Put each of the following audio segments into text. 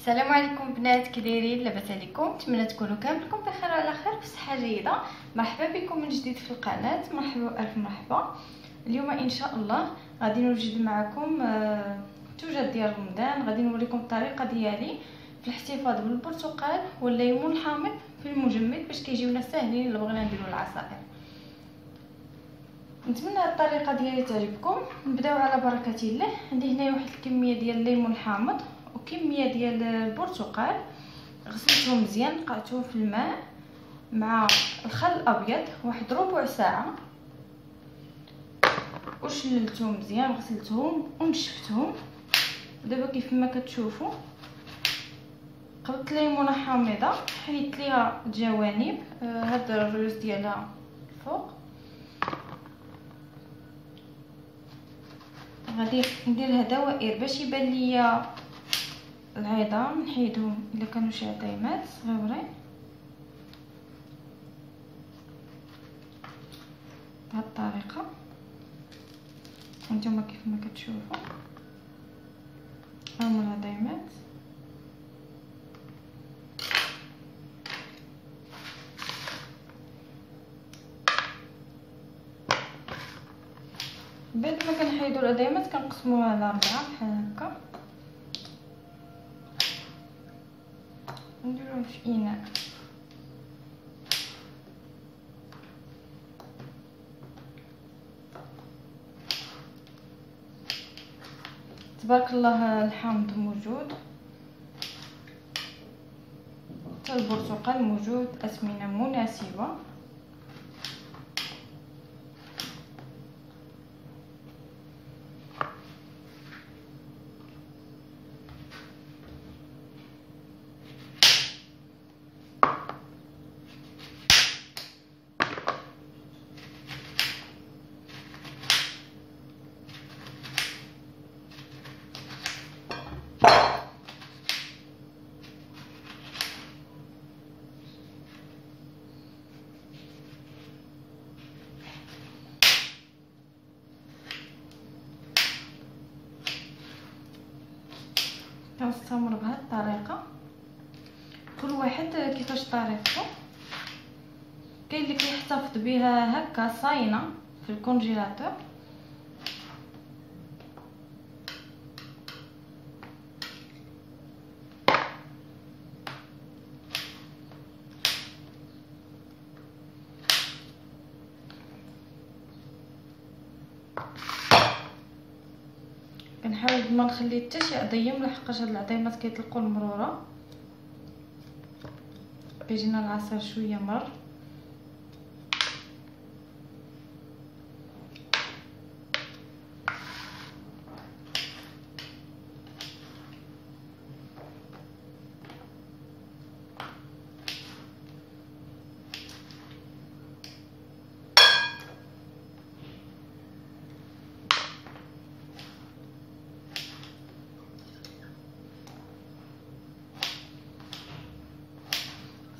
السلام عليكم بنات، كي دايرين؟ لاباس عليكم؟ نتمنى تكونوا كاملكم بخير وعلى خير وصحه جيده. مرحبا بكم من جديد في القناه، مرحبا الف مرحبا. اليوم ان شاء الله غادي نوجد معكم توجد ديال رمضان. غادي نوريكم الطريقه ديالي في الاحتفاظ بالبرتقال والليمون الحامض في المجمد باش كيجيونا ساهلين الا بغينا نديروا العصائر. نتمنى الطريقه ديالي تعجبكم. نبداو على بركه الله. عندي هنايا واحد الكميه ديال الليمون الحامض وكميه ديال البرتقال، غسلتهم مزيان، نقعتهم في الماء مع الخل الابيض واحد ربع ساعه، وشللتهم مزيان وغسلتهم ونشفتهم. دابا كيف ما كتشوفوا قبضت ليمونه حامضه، حيدت ليها الجوانب، هاد الرؤوس ديالها الفوق. غادي نديرها دوائر باش يبان ليا العظام، نحيدهم الا كانوا شي عظيمات صغيورين بهاد الطريقه. هانتوما كيف ما كتشوفوا هما العظيمات. بعد ما كنحيدوا العظيمات كنقسموها على 4 بحال هكا، نديروهم في اناء. تبارك الله الحامض موجود، حتى البرتقال موجود، اثمنه مناسبه. كنستمر بهذه الطريقه، كل واحد كيفاش طريقته. كاين اللي كيحتفظ بها هكا صاينه في الكونجيلاتور، كنحاول ما نخلي حتى شي عظيم لحقاش هاد العظيمات كيطلقوا المروره، كيجينا العصير شويه مر.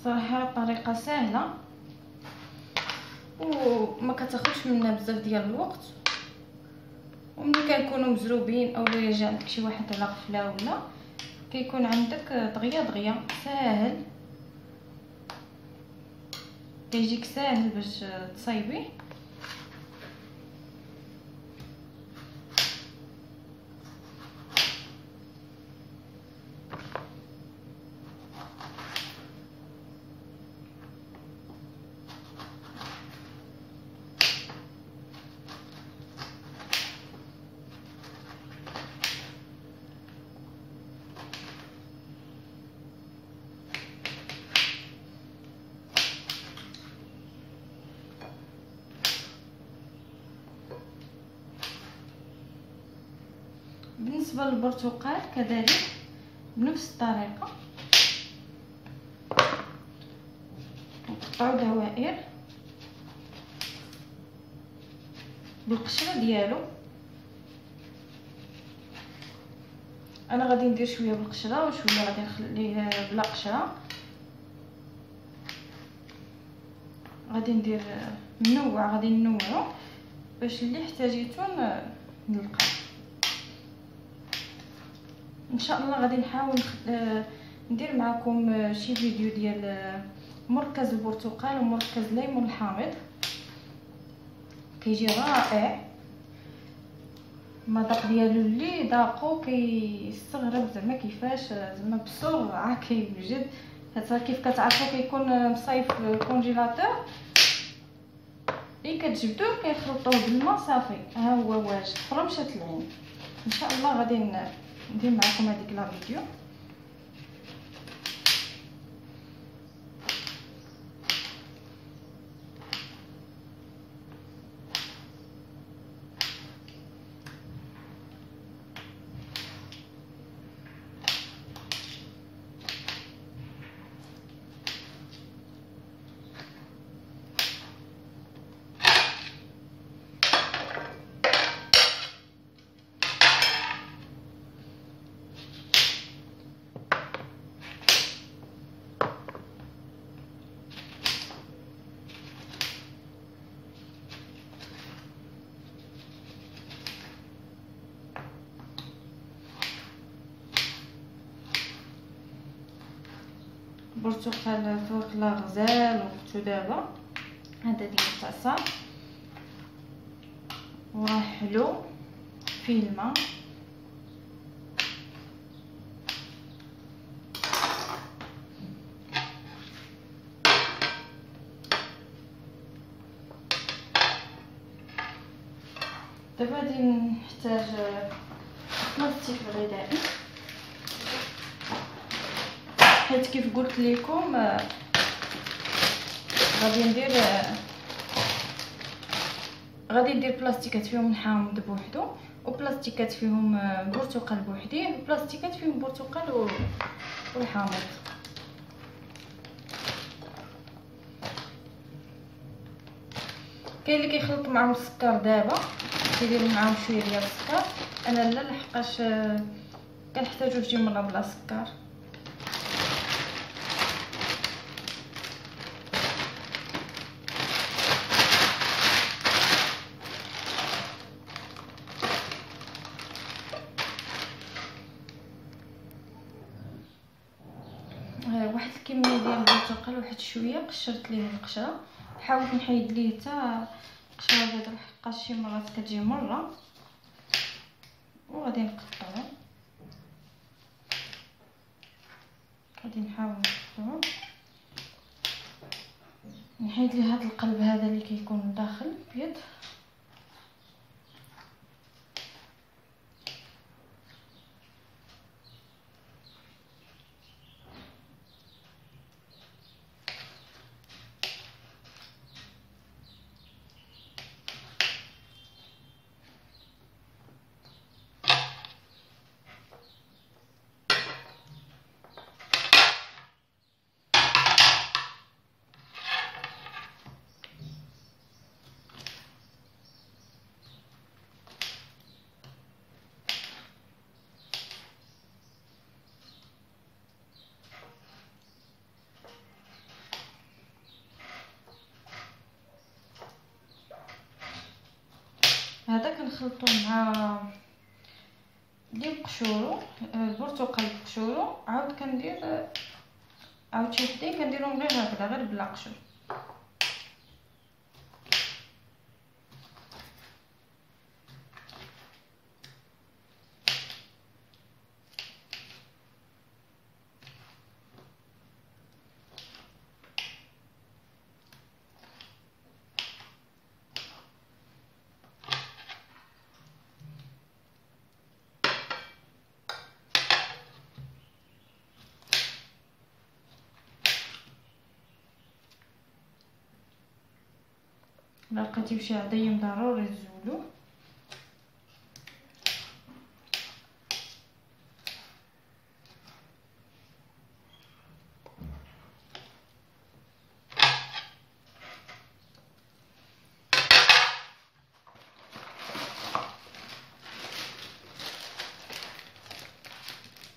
صراحه طريقه سهله وما كتاخذش منا بزاف ديال الوقت، وملي كنكونوا مزروبين او لا جا عندك شي واحد على غفله ولا كيكون عندك دغيا ساهل، كيجيك ساهل باش تصايبي. بالنسبه للبرتقال كذلك بنفس الطريقه، نقطعو دوائر بالقشره ديالو. انا غادي ندير شويه بالقشره وشويه غادي نخليه بلا قشره. غادي ندير غادي ننوعو باش اللي احتاجيتو نلقى. ان شاء الله غادي نحاول ندير معكم شي فيديو ديال مركز البرتقال ومركز الليمون الحامض، كيجي رائع. المذاق ديالو اللي ذاقو كيستغرب زعما كيفاش زعما بسرعه كيوجد. هذا كيف كتعرفوا كيكون مصايب في الكونجيلاتور، كتجبدوه كيخلطوه بالماء صافي ها هو واجد. اخرى مشات العين. ان شاء الله غادي ندير معكم هذيك لا فيديو. برتقال فوق لا غزال وقتو دابا. هذا ديال الطاسه وراه حلو فيه الماء. دابا غادي نحتاج بلاستيك غذائي، حيت كيف قلت لكم غادي ندير بلاستيكات فيهم الحامض بوحدو، وبلاستيكات فيهم برتقال بوحديه، وبلاستيكات فيهم برتقال والحامض. كاين اللي كيخلط معاهم السكر دابا كيديروا معاهم شويه ديال السكر. انا لا، لحقاش كنحتاجو شي مره بلا سكر. واحد الكميه ديال البرتقال، واحد شويه قشرت ليه القشره، حاولت نحيد ليه حتى القشره هذا لحقاش شي مرات كتجي مره. وغادي نقطعو، غادي نحاول نقطعو، نحيد ليه هذا القلب هذا اللي كيكون داخل بيض. هذا كنخلطو مع ديال قشورو، البرتقال بقشورو. عاود كندير عاود شي وحدين كنديرهم غير هكذا، غير بلا قشور. الا لقيتيو شي عظيم ضروري تزولوه.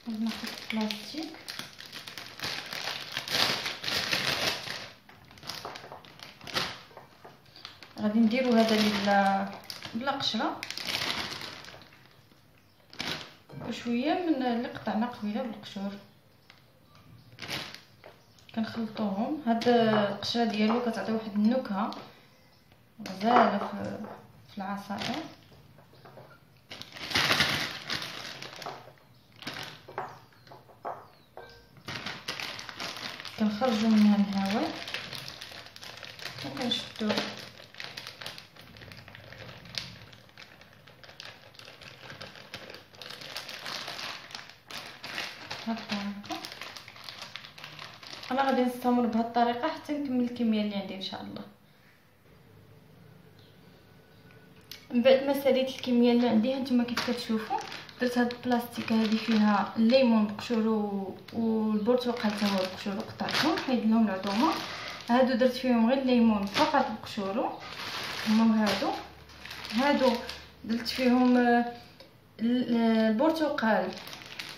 ناخذ بلاستيك غادي نديرو هذا بلا قشره باش شويه من اللي قطعنا قبيله بالقشور، كنخلطوهم. هاد القشره ديالو كتعطي واحد النكهه غزاله في العصائر. كنخرجوا منها الهواء وكنشدو بهاد الطريقه. انا غادي نستمر بهاد الطريقه حتى نكمل الكميه اللي عندي ان شاء الله. من بعد ما ساليت الكميه اللي عندي هانتوما كيف كتشوفوا، درت هاد البلاستيك هذه فيها الليمون بقشورو والبرتقال حتى هو بقشورو، قطعتهم حيد لهم العظومه. هادو درت فيهم غير الليمون فقط بقشورو هما هادو درت فيهم البرتقال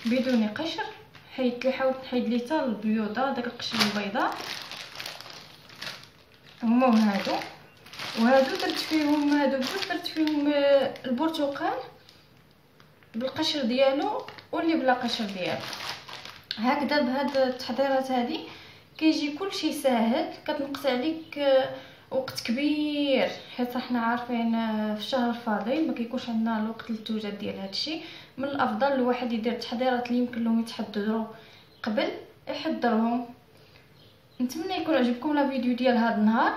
بدون قشر، حاولت نحيد ليه حتى البيوضه داك القشر البيضاء هما هادو. وهادو درت فيهم هادو بجوج درت فيهم البرتقال بالقشر ديالو واللي بلا قشر ديالو. هكذا بهاد التحضيرات هذه كيجي كلشي ساهل، كتنقص عليك وقت كبير، حيت حنا عارفين في الشهر الفاضل ما كيكونش عندنا الوقت للتوجد ديال هادشي. من الافضل الواحد يدير التحضيرات اللي يمكن لهم يتحضروا قبل يحضرهم. نتمنى يكون عجبكم لا فيديو ديال هذا النهار،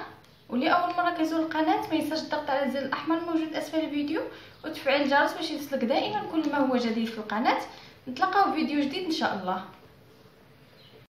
واللي اول مره كيزور القناه ما ينساش الضغط على الزر الاحمر الموجود اسفل الفيديو وتفعيل الجرس باش يوصلك دائما كل ما هو جديد في القناه. نتلاقاو في فيديو جديد ان شاء الله.